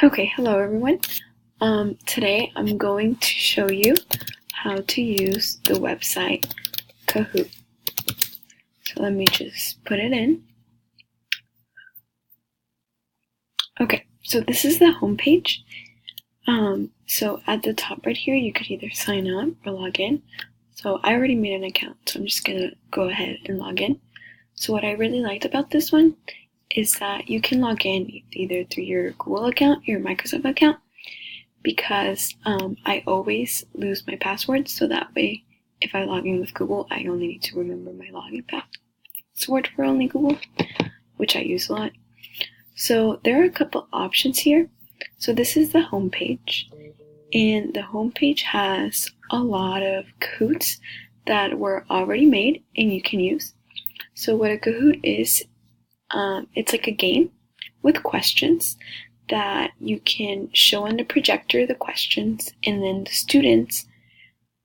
Okay, hello everyone. Today I'm going to show you how to use the website Kahoot. So let me just put it in. Okay, so this is the home page. So at the top right here, you could either sign up or log in. So I already made an account, so I'm just gonna go ahead and log in. So what I really liked about this one is that you can log in either through your Google account or your Microsoft account, because I always lose my password, so that way if I log in with Google, I only need to remember my login password for only Google, which I use a lot. So there are a couple options here. So this is the home page, and the home page has a lot of Kahoots that were already made and you can use. So what a Kahoot is, it's like a game with questions that you can show on the projector the questions, and then the students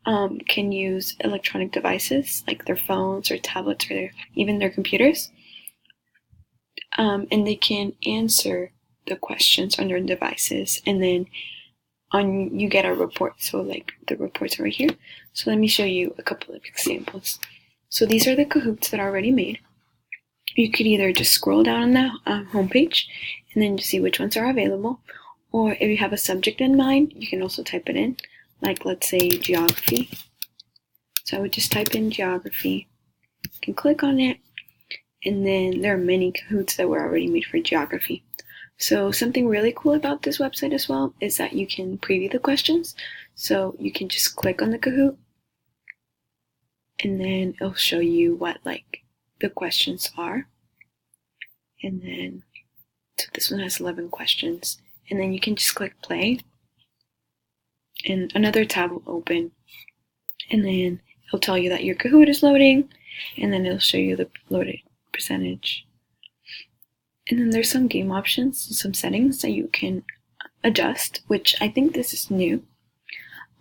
can use electronic devices like their phones or tablets or even their computers, and they can answer the questions on their devices, and then you get a report. So like the reports are right here. So let me show you a couple of examples. So these are the Kahoots that are already made. You could either just scroll down on the homepage and then just see which ones are available, or if you have a subject in mind, you can also type it in, like let's say geography. So I would just type in geography, you can click on it, and then there are many Kahoots that were already made for geography. So something really cool about this website as well is that you can preview the questions. So you can just click on the Kahoot, and then it'll show you what like the questions are. And then, so this one has 11 questions. And then you can just click play, and another tab will open. And then it'll tell you that your Kahoot is loading, and then it'll show you the loaded percentage. And then there's some game options and some settings that you can adjust, which I think this is new.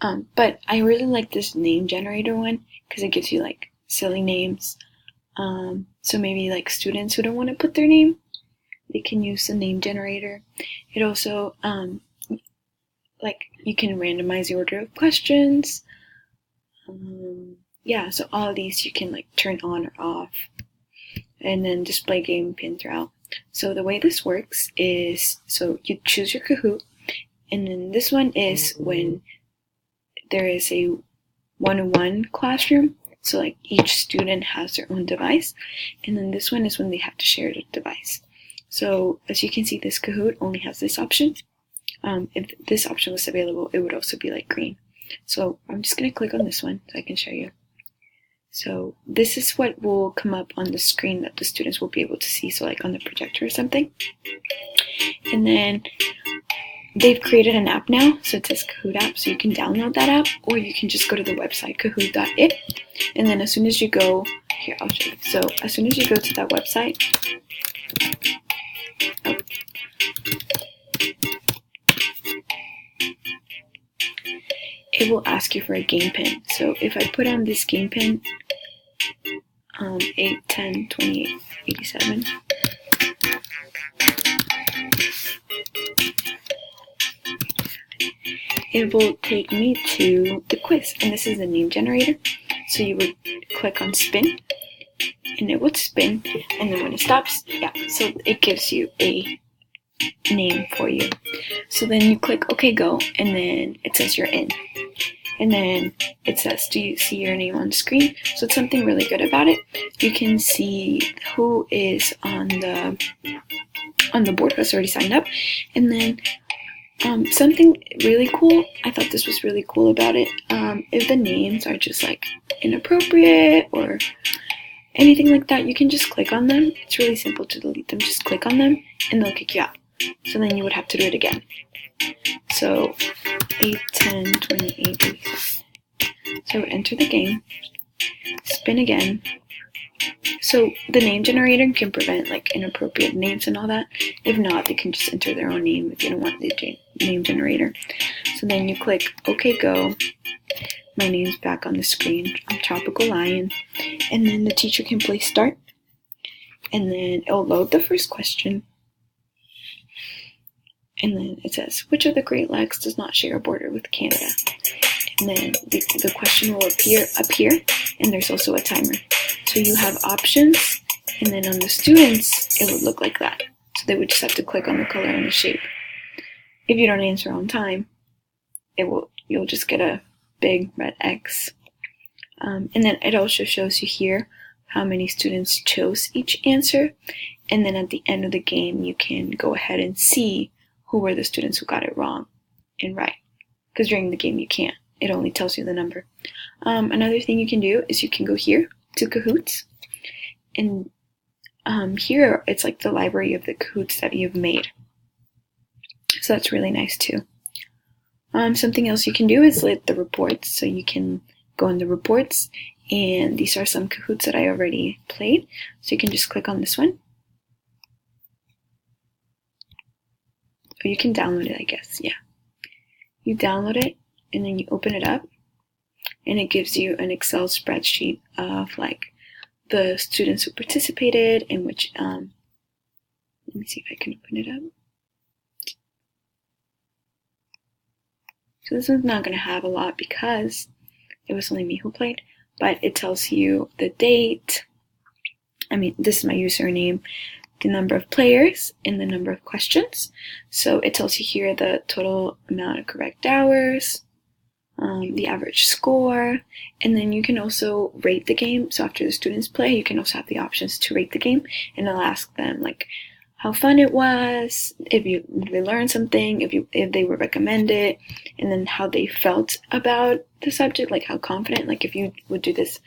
But I really like this name generator one because it gives you like silly names. So maybe like students who don't want to put their name, they can use the name generator. It also, like you can randomize the order of questions. Yeah, so all of these you can like turn on or off, and then display game pin throughout. So the way this works is, so you choose your Kahoot, and then this one is when there is a one-on-one classroom. So like each student has their own device, and then this one is when they have to share the device. So as you can see, this Kahoot only has this option. If this option was available, it would also be like green. So I'm just going to click on this one so I can show you. So this is what will come up on the screen that the students will be able to see, so like on the projector or something. And then they've created an app now, so it says Kahoot app, so you can download that app, or you can just go to the website kahoot.it, and then as soon as you go, here I'll show you. So as soon as you go to that website, it will ask you for a game pin. So if I put on this game pin, 8, 10, 28, 87, it will take me to the quiz, and this is the name generator. So you would click on spin, and it would spin, and then when it stops, yeah, so it gives you a name for you. So then you click OK Go, and then it says you're in. And then it says, do you see your name on the screen? So it's something really good about it. You can see who is on the board who's already signed up. And then something really cool, I thought this was really cool about it, if the names are just like inappropriate or anything like that, you can just click on them. It's really simple to delete them. Just click on them and they'll kick you out. So then you would have to do it again. So 8, 10, 28, 87. So enter the game, spin again. So the name generator can prevent like inappropriate names and all that. If not, they can just enter their own name if you don't want the name generator. So then you click OK Go. My name's back on the screen. I'm Tropical Lion. And then the teacher can play start. And then it'll load the first question. And then it says, which of the Great Lakes does not share a border with Canada? And then the question will appear, and there's also a timer. So you have options, and then on the students, it would look like that. So they would just have to click on the color and the shape. If you don't answer on time, you'll just get a big red X. And then it also shows you here how many students chose each answer. And then at the end of the game, you can go ahead and see who were the students who got it wrong and right. Because during the game, you can't. It only tells you the number. Another thing you can do is you can go here to Kahoot. And here, it's like the library of the Kahoots that you've made. So that's really nice too. Something else you can do is the reports. So you can go in the reports, and these are some Kahoots that I already played. So you can just click on this one. Or you can download it, I guess, yeah. You download it, and then you open it up, and it gives you an Excel spreadsheet of like the students who participated and which, let me see if I can open it up. So this one's not going to have a lot because it was only me who played, but it tells you the date. This is my username, the number of players, and the number of questions. So it tells you here the total amount of correct hours, the average score, and then you can also rate the game. So after the students play, you can also have the options to rate the game, and it'll ask them like how fun it was, if they learned something, if they would recommend it, and then how they felt about the subject, like how confident, like if you would do this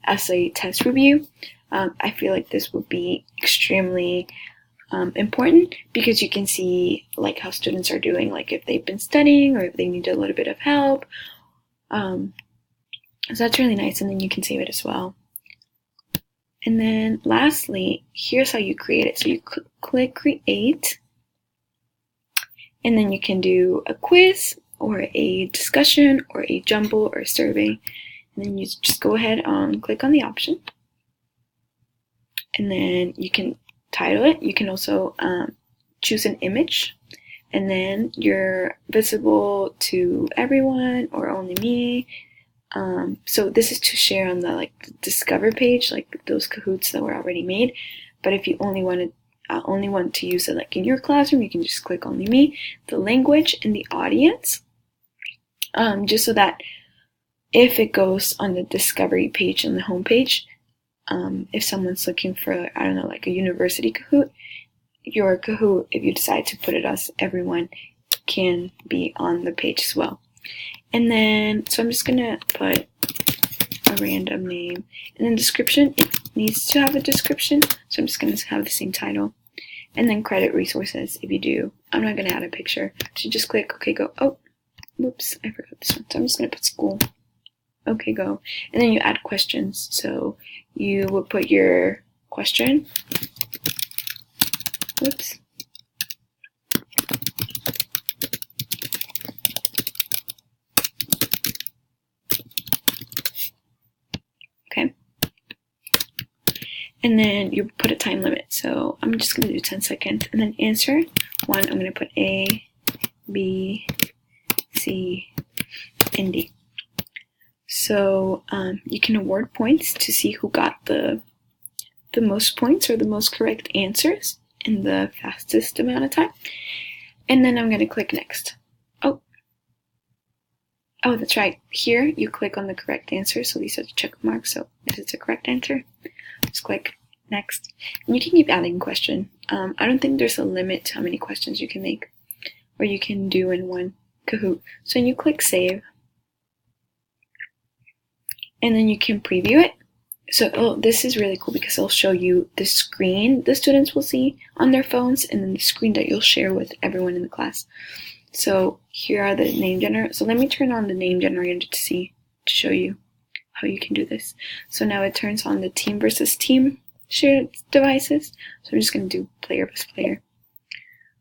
as a test review. I feel like this would be extremely important because you can see like how students are doing, like if they've been studying or if they need a little bit of help. So that's really nice, and then you can save it as well. And then lastly, here's how you create it. So you click create, and then you can do a quiz or a discussion or a jumble or a survey. And then you just go ahead and click on the option. And then you can title it. You can also choose an image, and then you're visible to everyone or only me. So this is to share on the discover page, like those Kahoots that were already made. But if you only want to use it like in your classroom, you can just click only me, the language, and the audience, just so that if it goes on the discovery page on the home page, if someone's looking for, I don't know, like a university Kahoot, your Kahoot, if you decide to put it as everyone, can be on the page as well. And then, so I'm just gonna put a random name, and then description, it needs to have a description, so I'm just gonna have the same title. And then credit resources, if you do, I'm not gonna add a picture, so just click, okay, go, oh, whoops, I forgot this one, so I'm just gonna put school. Okay, go. And then you add questions. So you will put your question. Whoops. Okay. And then you put a time limit. So I'm just going to do 10 seconds. And then answer one, I'm going to put A, B, C, and D. So you can award points to see who got the most points or the most correct answers in the fastest amount of time. And then I'm going to click next. Oh, that's right. Here you click on the correct answer. So these are the check marks. So if it's the correct answer, just click next. And you can keep adding question. I don't think there's a limit to how many questions you can make or you can do in one Kahoot. So you click save. And then you can preview it. So this is really cool because it'll show you the screen the students will see on their phones and then the screen that you'll share with everyone in the class. So here are the name generator. So let me turn on the name generator to show you how you can do this. So now it turns on the team versus team shared devices. So I'm just going to do player versus player.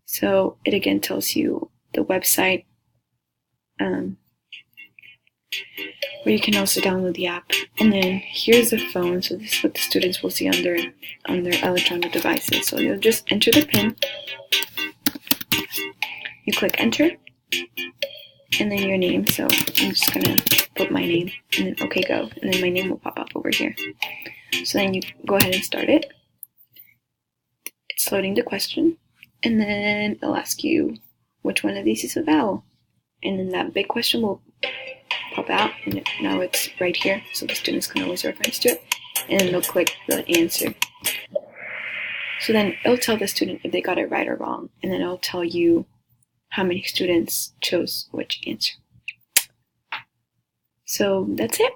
So it again tells you the website, where you can also download the app. And then here's the phone. So this is what the students will see on their electronic devices. So you'll just enter the PIN, you click enter, and then your name. So I'm just gonna put my name, and then okay, go, and then my name will pop up over here. So then you go ahead and start it. It's loading the question, and then it'll ask you which one of these is a vowel, and then that big question will pop out, and now it's right here, so the students can always reference to it, and then they'll click the answer. So then it'll tell the student if they got it right or wrong, and then it'll tell you how many students chose which answer. So that's it.